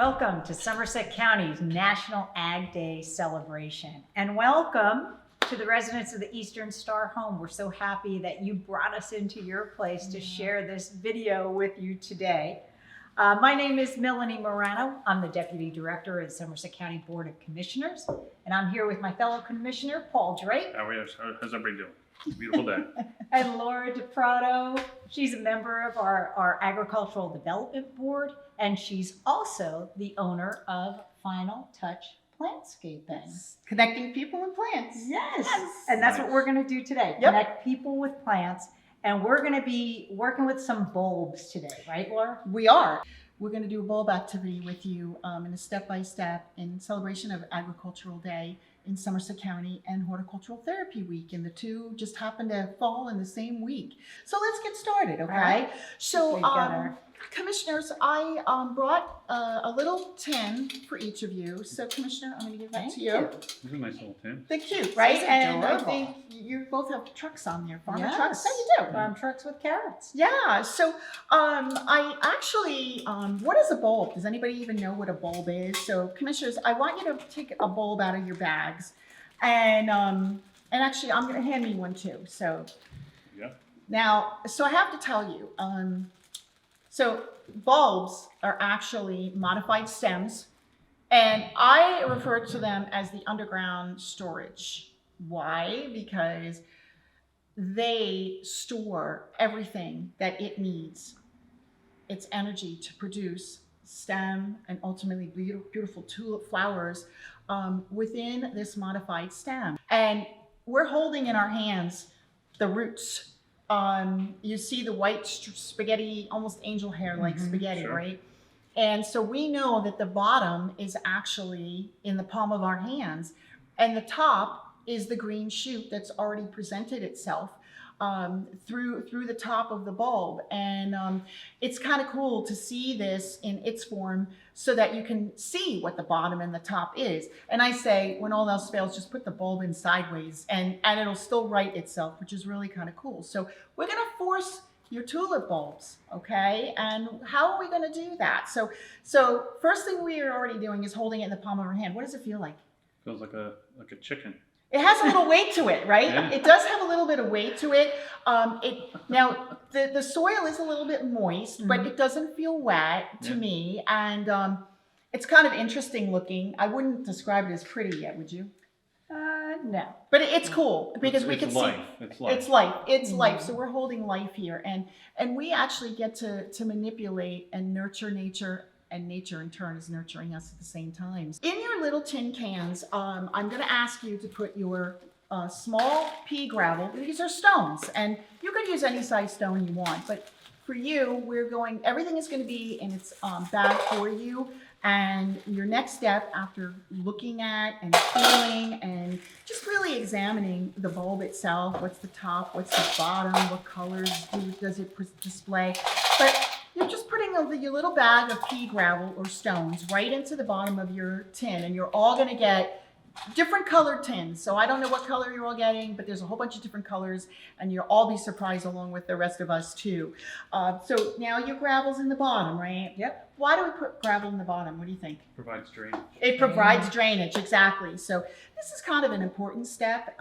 Welcome to Somerset County's National Ag Day celebration, and welcome to the residents of the Eastern Star Home. We're so happy that you brought us into your place to share this video with you today. My name is Melanie Morano. I'm the Deputy Director at Somerset County Board of Commissioners, and I'm here with my fellow Commissioner, Paul Drake. How's everybody doing? Beautiful day. And Laura DePrato. She's a member of our Agricultural Development Board, and she's also the owner of Final Touch Plantscaping. Connecting people and plants. Yes. And that's what we're going to do today. Yep. Connect people with plants. And we're going to be working with some bulbs today, right, Laura? We are. We're going to do a bulb activity with you in a step-by-step in celebration of Agricultural Day in Somerset County and Horticultural Therapy Week. And the two just happen to fall in the same week. So let's get started, okay? All right. So, Commissioners, I brought a little tin for each of you. So, Commissioner, I'm going to give that to you. This is a nice little tin. They're cute, right? So And I adorable. think you both have trucks on there, farmer Yes. trucks. So you do. Farm trucks with carrots. Yeah, so I actually, what is a bulb? Does anybody even know what a bulb is? So commissioners, I want you to take a bulb out of your bags, and actually I'm going to hand me one too. So Yeah. now, so I have to tell you, so bulbs are actually modified stems, and I refer to them as the underground storage. Why? Because they store everything that it needs, its energy to produce stem and ultimately beautiful tulip flowers within this modified stem. And we're holding in our hands the roots. You see the white spaghetti, almost angel hair like spaghetti, Sure. right? And so we know that the bottom is actually in the palm of our hands, and the top is the green shoot that's already presented itself through the top of the bulb. And it's kind of cool to see this in its form so that you can see what the bottom and the top is. And I say, when all else fails, just put the bulb in sideways and it'll still right itself, which is really kind of cool. So we're going to force your tulip bulbs, okay? And how are we going to do that? So first thing we are already doing is holding it in the palm of our hand. What does it feel like? Feels like a chicken. It has a little weight to it, right? Yeah. It does have a little bit of weight to it. Now the soil is a little bit moist, but it doesn't feel wet to me, and it's kind of interesting looking. I wouldn't describe it as pretty yet, would you? No. But it's cool because we can life. see It's life. it's life. It's life. So we're holding life here, and we actually get to manipulate and nurture nature. And nature in turn is nurturing us at the same time. In your little tin cans, I'm going to ask you to put your small pea gravel. These are stones, and you could use any size stone you want. But for you, everything is going to be in its bag for you. And your next step, after looking at and feeling and just really examining the bulb itself, what's the top, what's the bottom, what colors does it display, but you're just putting your little bag of pea gravel or stones right into the bottom of your tin, and you're all going to get different colored tins. So I don't know what color you're all getting, but there's a whole bunch of different colors, and you'll all be surprised along with the rest of us too. So now your gravel's in the bottom, right? Yep. Why do we put gravel in the bottom? What do you think? Provides drainage. It provides drainage, exactly. So this is kind of an important step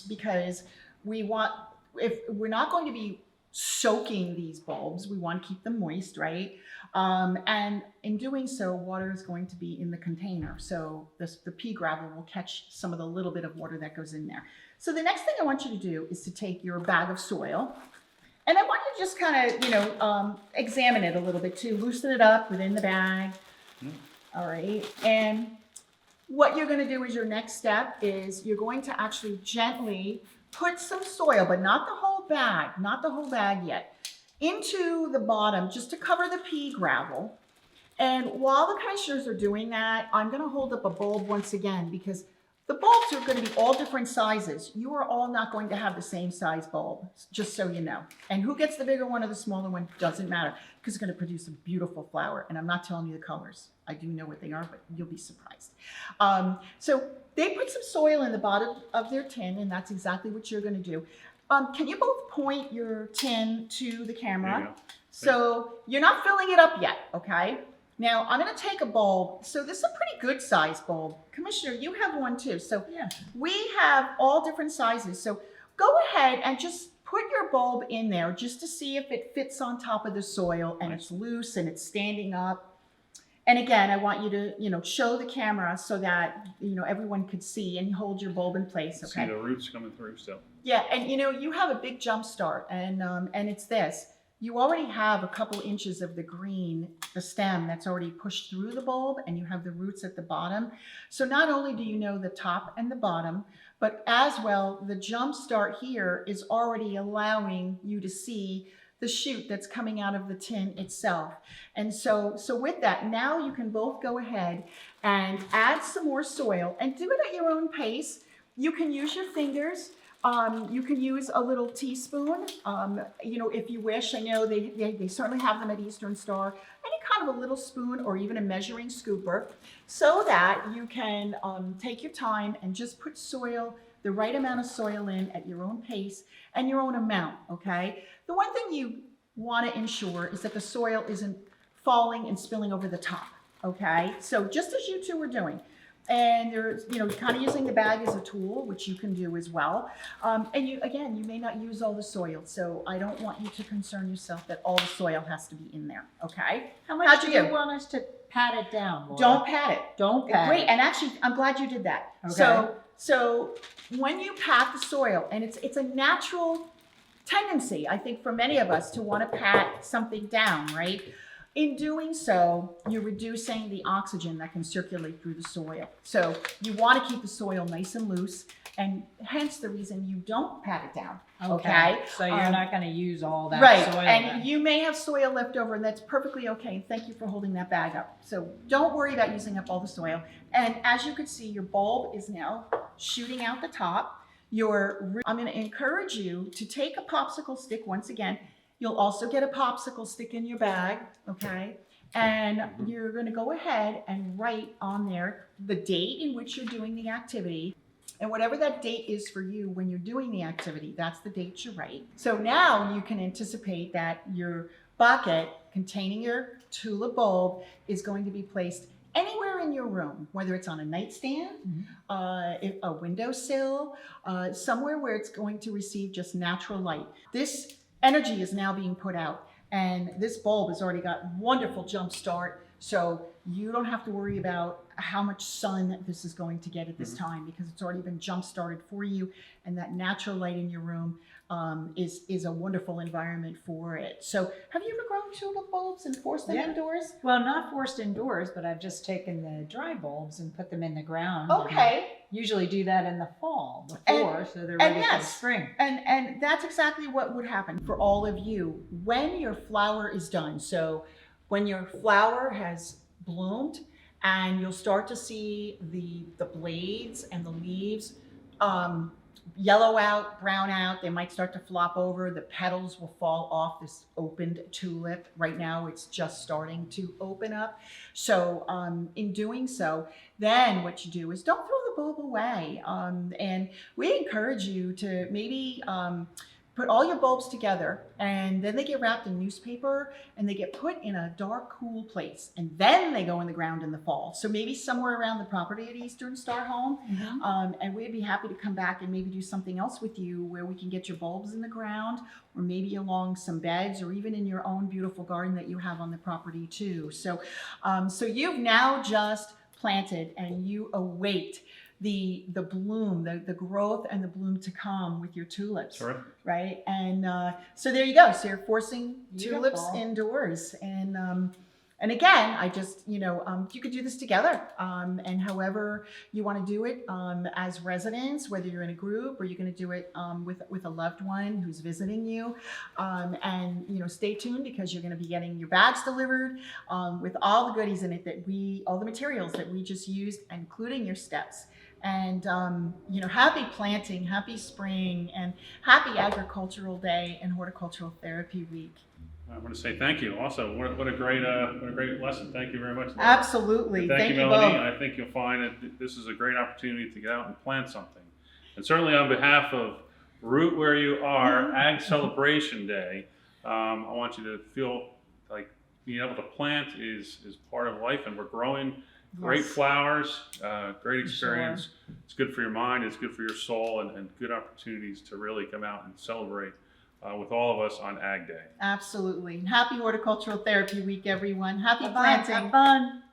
because if we're not going to be soaking these bulbs, we want to keep them moist, right? And in doing so, water is going to be in the container. So the pea gravel will catch some of the little bit of water that goes in there. So the next thing I want you to do is to take your bag of soil, and I want you to just kind of, examine it a little bit too, loosen it up within the bag. All right. And what you're going to do is your next step is you're going to actually gently put some soil, but not the whole bag yet, into the bottom just to cover the pea gravel. And while the commissioners are doing that, I'm going to hold up a bulb once again, because the bulbs are going to be all different sizes. You are all not going to have the same size bulb, just so you know. And who gets the bigger one or the smaller one doesn't matter, because it's going to produce a beautiful flower. And I'm not telling you the colors. I do know what they are, but you'll be surprised. So they put some soil in the bottom of their tin, and that's exactly what you're going to do. Can you both point your tin to the camera? There you go. So you're not filling it up yet, okay? Now I'm going to take a bulb. So this is a pretty good size bulb. Commissioner, you have one too. So Yeah. we have all different sizes. So go ahead and just put your bulb in there just to see if it fits on top of the soil and it's loose and it's standing up. And again, I want you to, show the camera so that, everyone could see and hold your bulb in place, okay? See the roots coming through still. Yeah, and you have a big jump start, and it's this. You already have a couple inches of the green, the stem that's already pushed through the bulb, and you have the roots at the bottom. So not only do you know the top and the bottom, but as well, the jump start here is already allowing you to see the shoot that's coming out of the tin itself. And so with that, now you can both go ahead and add some more soil and do it at your own pace. You can use your fingers. You can use a little teaspoon, if you wish. I know they certainly have them at Eastern Star. Any kind of a little spoon or even a measuring scooper, so that you can take your time and just put soil, the right amount of soil in at your own pace and your own amount, okay? The one thing you want to ensure is that the soil isn't falling and spilling over the top, okay? So just as you two are doing. And you're, kind of using the bag as a tool, which you can do as well. And you may not use all the soil, so I don't want you to concern yourself that all the soil has to be in there, okay? How much How'd do you you do? want us to pat it down, Laura? Don't pat it. Don't pat Great, it. and actually, I'm glad you did that. Okay. So when you pat the soil, and it's a natural tendency, I think, for many of us to want to pat something down, right? In doing so, you're reducing the oxygen that can circulate through the soil. So you want to keep the soil nice and loose, and hence the reason you don't pat it down. Okay. So you're not going to use all that Right, soil. and then. you may have soil left over, and that's perfectly okay. Thank you for holding that bag up. So don't worry about using up all the soil. And as you can see, your bulb is now shooting out the top. I'm going to encourage you to take a popsicle stick once again. You'll also get a popsicle stick in your bag, okay? And you're going to go ahead and write on there the date in which you're doing the activity. And whatever that date is for you when you're doing the activity, that's the date you write. So now you can anticipate that your bucket containing your tulip bulb is going to be placed anywhere in your room, whether it's on a nightstand, a windowsill, somewhere where it's going to receive just natural light. This energy is now being put out, and this bulb has already got wonderful jump start, so you don't have to worry about how much sun this is going to get at this time, because it's already been jump started for you, and that natural light in your room is a wonderful environment for it. So have you ever grown tulip bulbs and forced them indoors? Well, not forced indoors, but I've just taken the dry bulbs and put them in the ground. Okay. Usually do that in the fall before, so they're ready for the spring. And that's exactly what would happen for all of you when your flower is done. So when your flower has bloomed, and you'll start to see the blades and the leaves yellow out, brown out. They might start to flop over. The petals will fall off this opened tulip. Right now it's just starting to open up. So in doing so, then what you do is don't throw the bulb away. And we encourage you to maybe put all your bulbs together, and then they get wrapped in newspaper and they get put in a dark, cool place, and then they go in the ground in the fall. So maybe somewhere around the property at Eastern Star Home, and we'd be happy to come back and maybe do something else with you where we can get your bulbs in the ground, or maybe along some beds, or even in your own beautiful garden that you have on the property too. So, so you've now just planted, and you await the bloom, the growth and the bloom to come with your tulips. Terrific. Right? And so there you go. So you're forcing tulips Beautiful. Indoors. And again, I just, you could do this together. And however you want to do it as residents, whether you're in a group or you're going to do it with a loved one who's visiting you. And, stay tuned, because you're going to be getting your bags delivered with all the goodies in it all the materials that we just used, including your steps. And, happy planting, happy spring, and happy Agricultural Day and Horticultural Therapy Week. I want to say thank you. Also, what a great lesson. Thank you very much, Laura. Absolutely. And thank you, both. Melanie. I think you'll find that this is a great opportunity to get out and plant something. And certainly on behalf of Root Where You Are, Ag Celebration Day, I want you to feel like being able to plant is part of life, and we're growing great Yes. flowers, great experience. It's good for your mind, it's good for your soul, and good opportunities to really come out and celebrate with all of us on Ag Day. Absolutely. Happy Horticultural Therapy Week, everyone. Happy Have fun. planting. Have fun.